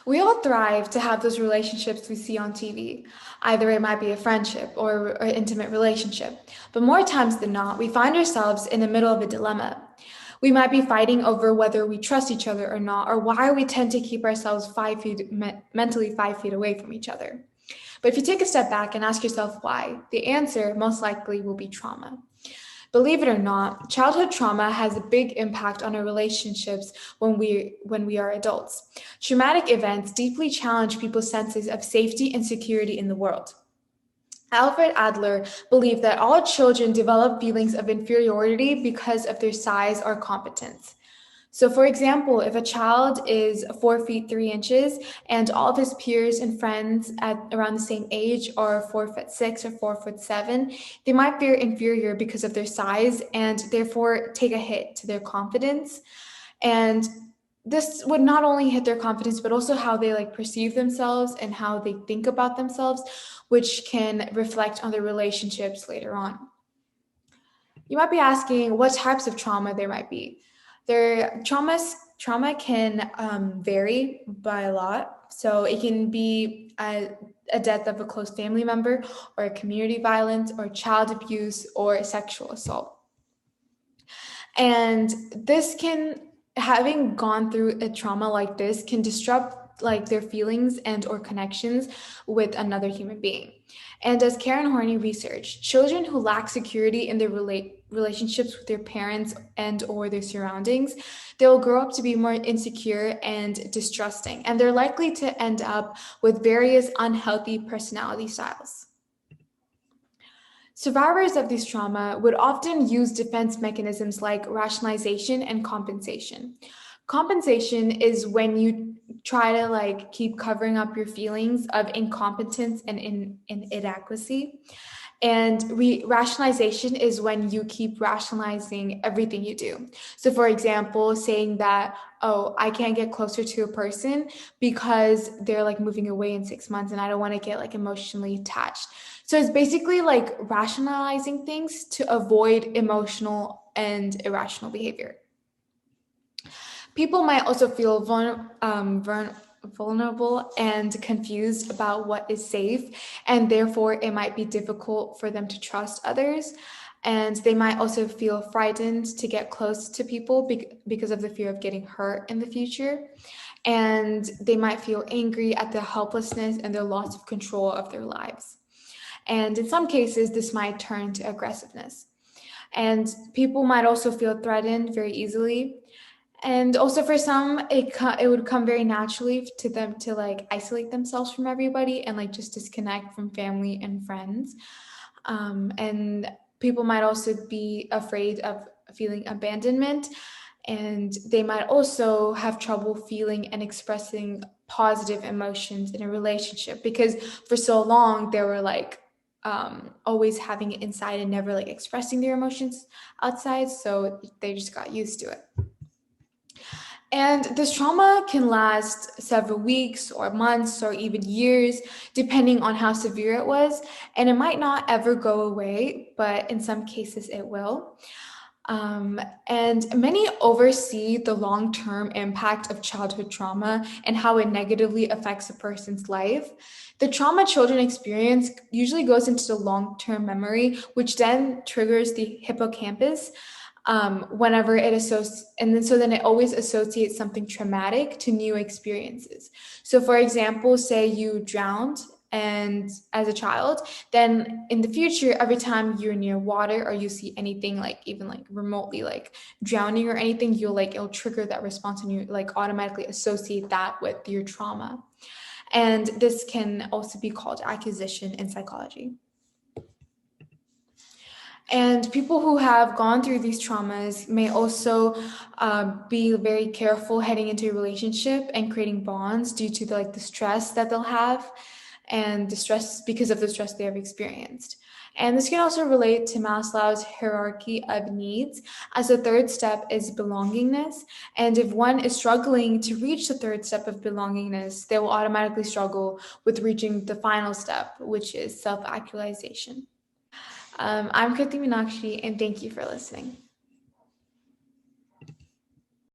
We all thrive to have those relationships we see on TV. Either it might be a friendship or an intimate relationship. But more times than not, we find ourselves in the middle of a dilemma. We might be fighting over whether we trust each other or not, or why we tend to keep ourselves 5 feet, mentally 5 feet away from each other. But if you take a step back and ask yourself why, the answer most likely will be trauma. Believe it or not, childhood trauma has a big impact on our relationships when we are adults. Traumatic events deeply challenge people's senses of safety and security in the world. Alfred Adler believed that all children develop feelings of inferiority because of their size or competence. So, for example, if a child is 4 feet 3 inches and all of his peers and friends at around the same age are 4 foot 6 or 4 foot 7, they might feel inferior because of their size and therefore take a hit to their confidence. And this would not only hit their confidence, but also how they like perceive themselves and how they think about themselves, which can reflect on their relationships later on. You might be asking what types of trauma there might be. Trauma can vary by a lot. So it can be a death of a close family member, or a community violence, or child abuse, or sexual assault. And this can, having gone through a trauma like this, can disrupt like their feelings and or connections with another human being. And as Karen Horney researched, children who lack security in their relationships with their parents and or their surroundings, they will grow up to be more insecure and distrusting, and they're likely to end up with various unhealthy personality styles. Survivors of this trauma would often use defense mechanisms like rationalization and compensation. Compensation is when you try to like keep covering up your feelings of incompetence and inadequacy. And rationalization is when you keep rationalizing everything you do. So, for example, saying that, oh, I can't get closer to a person because they're like moving away in 6 months and I don't want to get like emotionally attached. So, it's basically like rationalizing things to avoid emotional and irrational behavior. People might also feel vulnerable and confused about what is safe, and therefore it might be difficult for them to trust others. And they might also feel frightened to get close to people because of the fear of getting hurt in the future. And they might feel angry at the helplessness and the loss of control of their lives. And in some cases, this might turn to aggressiveness. And people might also feel threatened very easily. And also for some, it would come very naturally to them to like isolate themselves from everybody and like just disconnect from family and friends. And people might also be afraid of feeling abandonment, and they might also have trouble feeling and expressing positive emotions in a relationship because for so long they were like always having it inside and never like expressing their emotions outside, so they just got used to it. And this trauma can last several weeks or months or even years, depending on how severe it was. And it might not ever go away, but in some cases it will. And many oversee the long term impact of childhood trauma and how it negatively affects a person's life. The trauma children experience usually goes into the long term memory, which then triggers the hippocampus whenever it associates, and then so then it always associates something traumatic to new experiences. So, for example, say you drowned and as a child, then in the future, every time you're near water or you see anything like even like remotely like drowning or anything, it'll trigger that response and you like automatically associate that with your trauma. And this can also be called acquisition in psychology. And people who have gone through these traumas may also be very careful heading into a relationship and creating bonds due to the stress that they'll have and the stress because of the stress they have experienced. And this can also relate to Maslow's hierarchy of needs, as the third step is belongingness. And if one is struggling to reach the third step of belongingness, they will automatically struggle with reaching the final step, which is self-actualization. I'm Kriti Meenakshi, and thank you for listening.